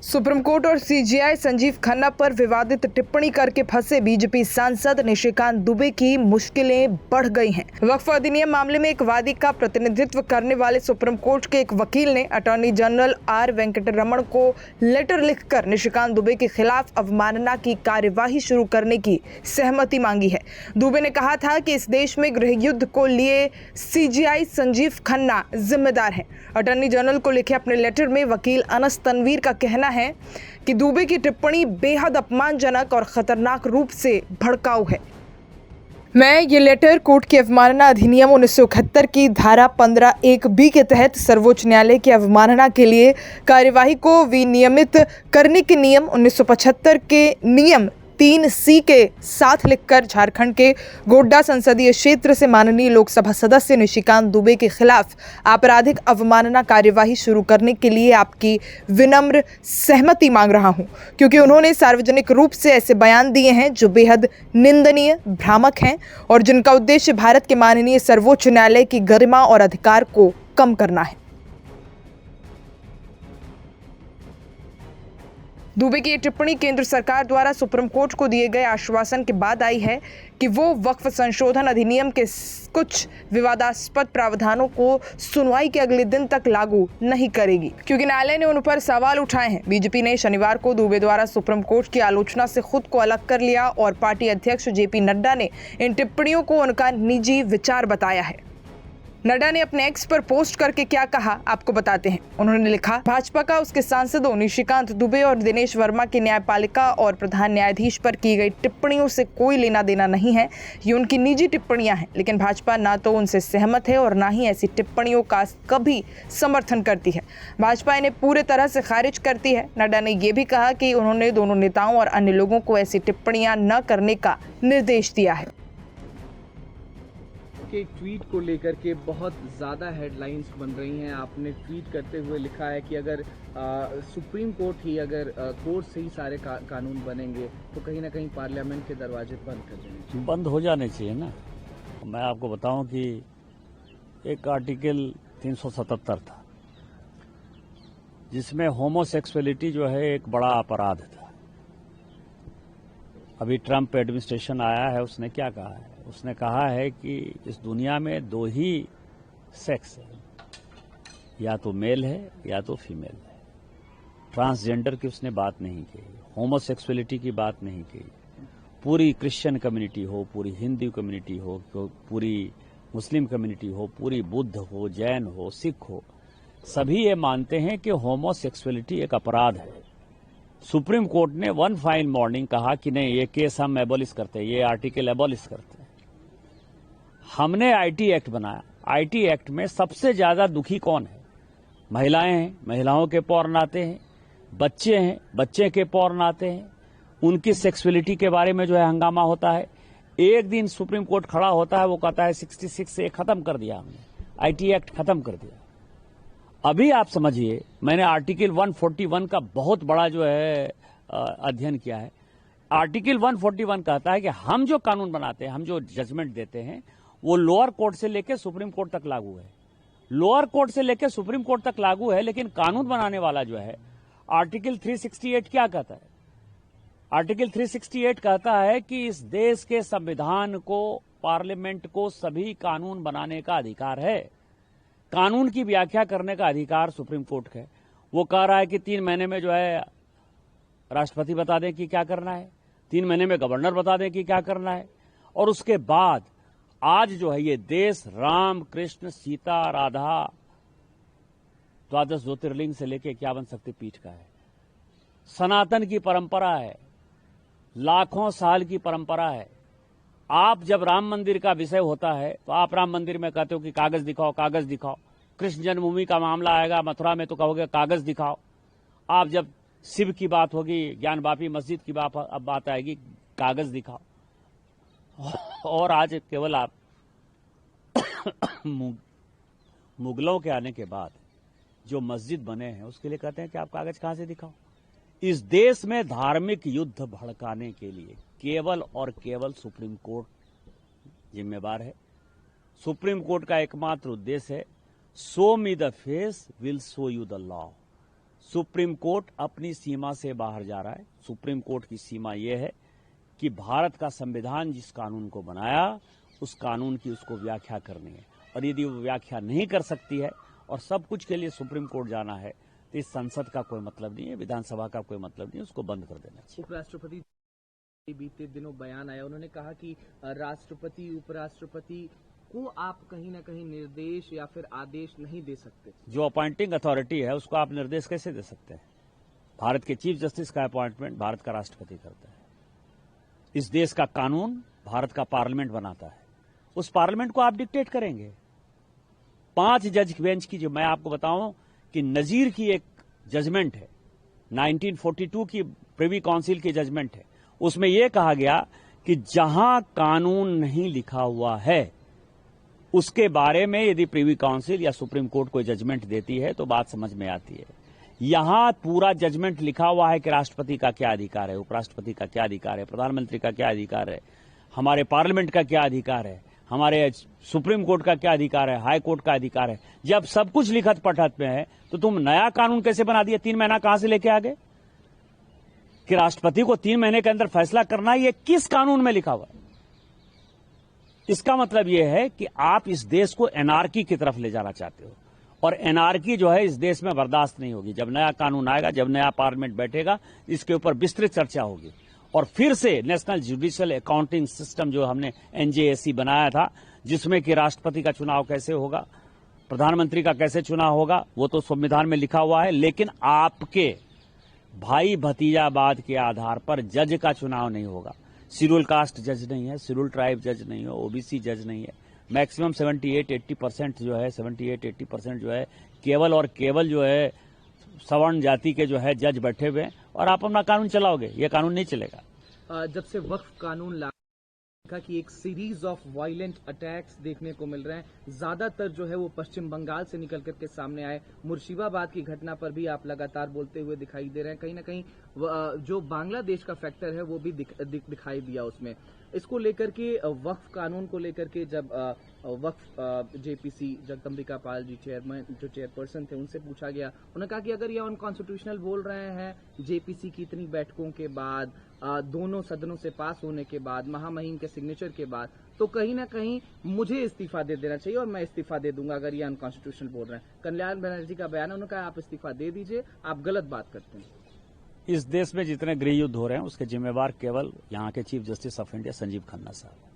Supreme court और CJI Sanjeev Khanna पर विवादित टिप्पणी करके फंसे बीजेपी सांसद निशिकांत दुबे की मुश्किलें बढ़ गई हैं। वक्फ अधिनियम मामले में एक वादी का प्रतिनिधित्व करने वाले सुप्रीम कोर्ट के एक वकील ने अटॉर्नी जनरल आर वेंकटरमण को लेटर लिखकर निशिकांत दुबे के खिलाफ अवमानना की कार्यवाही शुरू करने की सहमति मांगी है। दुबे ने कहा था कि इस देश में गृह युद्ध को लिए सीजेआई संजीव खन्ना जिम्मेदार है। अटॉर्नी जनरल को लिखे अपने लेटर में वकील अनस तनवीर का कहना है कि दुबे की टिप्पणी बेहद अपमानजनक और खतरनाक रूप से भड़काऊ है। मैं ये लेटर कोर्ट की अवमानना अधिनियम 1971 की धारा 15(1)(b) के तहत सर्वोच्च न्यायालय की अवमानना के लिए कार्यवाही को विनियमित करने के नियम 1975 के नियम 3C के साथ लिखकर झारखंड के गोड्डा संसदीय क्षेत्र से माननीय लोकसभा सदस्य निशिकांत दुबे के खिलाफ आपराधिक अवमानना कार्यवाही शुरू करने के लिए आपकी विनम्र सहमति मांग रहा हूं, क्योंकि उन्होंने सार्वजनिक रूप से ऐसे बयान दिए हैं जो बेहद निंदनीय, भ्रामक हैं और जिनका उद्देश्य भारत के माननीय सर्वोच्च न्यायालय की गरिमा और अधिकार को कम करना है। दुबे की ये टिप्पणी केंद्र सरकार द्वारा सुप्रीम कोर्ट को दिए गए आश्वासन के बाद आई है कि वो वक्फ संशोधन अधिनियम के कुछ विवादास्पद प्रावधानों को सुनवाई के अगले दिन तक लागू नहीं करेगी, क्योंकि न्यायालय ने उन पर सवाल उठाए हैं। बीजेपी ने शनिवार को दुबे द्वारा सुप्रीम कोर्ट की आलोचना से खुद को अलग कर लिया और पार्टी अध्यक्ष जेपी नड्डा ने इन टिप्पणियों को उनका निजी विचार बताया है। नड्डा ने अपने एक्स पर पोस्ट करके क्या कहा, आपको बताते हैं। उन्होंने लिखा, भाजपा का उसके सांसदों निशिकांत दुबे और दिनेश वर्मा की न्यायपालिका और प्रधान न्यायाधीश पर की गई टिप्पणियों से कोई लेना देना नहीं है। ये उनकी निजी टिप्पणियां हैं, लेकिन भाजपा ना तो उनसे सहमत है और ना ही ऐसी टिप्पणियों का कभी समर्थन करती है। भाजपा इन्हें पूरे तरह से खारिज करती है। नड्डा ने यह भी कहा कि उन्होंने दोनों नेताओं और अन्य लोगों को ऐसी टिप्पणियां न करने का निर्देश दिया है। के ट्वीट को लेकर के बहुत ज़्यादा हेडलाइंस बन रही हैं। आपने ट्वीट करते हुए लिखा है कि अगर सुप्रीम कोर्ट ही अगर कोर्ट से ही सारे कानून बनेंगे तो कहीं ना कहीं पार्लियामेंट के दरवाजे बंद कर देने चाहिए, बंद हो जाने चाहिए ना। मैं आपको बताऊं कि एक आर्टिकल 377 था जिसमें होमोसेक्सुअलिटी जो है एक बड़ा अपराध था। अभी ट्रंप एडमिनिस्ट्रेशन आया है, उसने क्या कहा है? उसने कहा है कि इस दुनिया में दो ही सेक्स है, या तो मेल है या तो फीमेल है। ट्रांसजेंडर की उसने बात नहीं की, होमोसेक्सुअलिटी की बात नहीं की। पूरी क्रिश्चियन कम्युनिटी हो, पूरी हिंदू कम्युनिटी हो, पूरी मुस्लिम कम्युनिटी हो, पूरी बुद्ध हो, जैन हो, सिख हो, सभी ये मानते हैं कि होमोसेक्सुअलिटी एक अपराध है। सुप्रीम कोर्ट ने वन फाइन मॉर्निंग कहा कि नहीं, ये केस हम एबॉलिश करते हैं, ये आर्टिकल एबॉलिश करते हैं। हमने आईटी एक्ट बनाया। आईटी एक्ट में सबसे ज्यादा दुखी कौन है? महिलाएं हैं, महिलाओं के पौर्ण आते हैं, बच्चे हैं, बच्चे के पौर्ण आते हैं, उनकी सेक्सुअलिटी के बारे में जो है हंगामा होता है। एक दिन सुप्रीम कोर्ट खड़ा होता है, वो कहता है 66 से खत्म कर दिया हमने, आईटी एक्ट खत्म कर दिया। अभी आप समझिए, मैंने आर्टिकल 141 का बहुत बड़ा जो है अध्ययन किया है। आर्टिकल 141 कहता है कि हम जो कानून बनाते हैं, हम जो जजमेंट देते हैं, वो लोअर कोर्ट से लेकर सुप्रीम कोर्ट तक लागू है। लोअर कोर्ट से लेकर सुप्रीम कोर्ट तक लागू है, लेकिन कानून बनाने वाला जो है आर्टिकल 368 क्या कहता है? आर्टिकल 368 कहता है कि इस देश के संविधान को, पार्लियामेंट को सभी कानून बनाने का अधिकार है। कानून की व्याख्या करने का अधिकार सुप्रीम कोर्ट का है। वो कह रहा है कि 3 महीने में जो है राष्ट्रपति बता दें कि क्या करना है, 3 महीने में गवर्नर बता दें कि क्या करना है। और उसके बाद आज जो है ये देश राम, कृष्ण, सीता, राधा, 12 ज्योतिर्लिंग से लेकर 51 शक्तिपीठ का है। सनातन की परंपरा है, लाखों साल की परंपरा है। आप जब राम मंदिर का विषय होता है तो आप राम मंदिर में कहते हो कि कागज दिखाओ, कागज दिखाओ। कृष्ण जन्मभूमि का मामला आएगा मथुरा में तो कहोगे कागज दिखाओ। आप जब शिव की बात होगी, ज्ञान वापी मस्जिद की बात आएगी, कागज दिखाओ। और आज केवल आप मुगलों के आने के बाद जो मस्जिद बने हैं उसके लिए कहते हैं कि आप कागज कहां से दिखाओ। इस देश में धार्मिक युद्ध भड़काने के लिए केवल और केवल सुप्रीम कोर्ट जिम्मेवार है। सुप्रीम कोर्ट का एकमात्र उद्देश्य है, show me the face will show you the law. Supreme court अपनी सीमा से बाहर जा रहा है। सुप्रीम कोर्ट की सीमा यह है कि भारत का संविधान जिस कानून को बनाया उस कानून की उसको व्याख्या करनी है, और यदि वो व्याख्या नहीं कर सकती है और सब कुछ के लिए सुप्रीम कोर्ट जाना है तो इस संसद का कोई मतलब नहीं है, विधानसभा का कोई मतलब नहीं है, उसको बंद कर देना चाहिए। उपराष्ट्रपति बीते दिनों बयान आया, उन्होंने कहा कि राष्ट्रपति उपराष्ट्रपति को आप कहीं ना कहीं निर्देश या फिर आदेश नहीं दे सकते। जो अपॉइंटिंग अथॉरिटी है उसको आप निर्देश कैसे दे सकते हैं? भारत के चीफ जस्टिस का अपॉइंटमेंट भारत का राष्ट्रपति करता है। इस देश का कानून भारत का पार्लियामेंट बनाता है, उस पार्लियामेंट को आप डिक्टेट करेंगे? 5 जज बेंच की, जो मैं आपको बताऊं कि नजीर की एक जजमेंट है, 1942 की प्रिवी काउंसिल की जजमेंट है, उसमें यह कहा गया कि जहां कानून नहीं लिखा हुआ है उसके बारे में यदि प्रिवी काउंसिल या सुप्रीम कोर्ट कोई जजमेंट देती है तो बात समझ में आती है। यहां पूरा जजमेंट लिखा हुआ है कि राष्ट्रपति का क्या अधिकार है, उपराष्ट्रपति का क्या अधिकार है, प्रधानमंत्री का क्या अधिकार है, हमारे पार्लियामेंट का क्या अधिकार है, हमारे सुप्रीम कोर्ट का क्या अधिकार है, हाई कोर्ट का अधिकार है। जब सब कुछ लिखत पढ़त में है तो तुम नया कानून कैसे बना दिया? 3 महीना कहां से लेके आ गए कि राष्ट्रपति को 3 महीने के अंदर फैसला करना है? ये किस कानून में लिखा हुआ है? इसका मतलब यह है कि आप इस देश को एनार्की की तरफ ले जाना चाहते हो, और एनार्की जो है इस देश में बर्दाश्त नहीं होगी। जब नया कानून आएगा, जब नया पार्लियामेंट बैठेगा, इसके ऊपर विस्तृत चर्चा होगी, और फिर से नेशनल जुडिशियल अकाउंटिंग सिस्टम जो हमने NJAC बनाया था, जिसमें कि राष्ट्रपति का चुनाव कैसे होगा, प्रधानमंत्री का कैसे चुनाव होगा, वो तो संविधान में लिखा हुआ है, लेकिन आपके भाई भतीजावाद के आधार पर जज का चुनाव नहीं होगा। शेड्यूल कास्ट जज नहीं है, शेड्यूल ट्राइब जज नहीं है, OBC जज नहीं है। मैक्सिमम 78-80% जो है, 78-80% जो है केवल और केवल जो है सवर्ण जाति के जो है जज बैठे हुए हैं, और आप अपना कानून चलाओगे। ये कानून नहीं चलेगा। जब से वक्फ कानून लागू कि एक सीरीज ऑफ वायलेंट अटैक्स देखने को मिल रहे हैं, ज्यादातर जो है वो पश्चिम बंगाल से निकल करके सामने आए। मुर्शिदाबाद की घटना पर भी आप लगातार बोलते हुए दिखाई दे रहे हैं। कहीं ना कहीं जो बांग्लादेश का फैक्टर है वो भी दिखाई दिया उसमें। इसको लेकर के वक्फ कानून को लेकर के जब वक्फ JPC जगदम्बिका पाल जी जो चेयरपर्सन थे, उनसे पूछा गया, उन्होंने कहा कि अगर ये अनकॉन्स्टिट्यूशनल बोल रहे हैं JPC की इतनी बैठकों के बाद, दोनों सदनों से पास होने के बाद, महामहिम के सिग्नेचर के बाद, तो कहीं ना कहीं मुझे इस्तीफा दे देना चाहिए और मैं इस्तीफा दे दूंगा अगर ये अनकॉन्स्टिट्यूशनल बोल रहे हैं। कल्याण बनर्जी का बयान है, उन्होंने कहा आप इस्तीफा दे दीजिए, आप गलत बात करते हैं। इस देश में जितने गृह युद्ध हो रहे हैं उसके जिम्मेवार केवल यहाँ के chief justice of India Sanjeev Khanna साहब।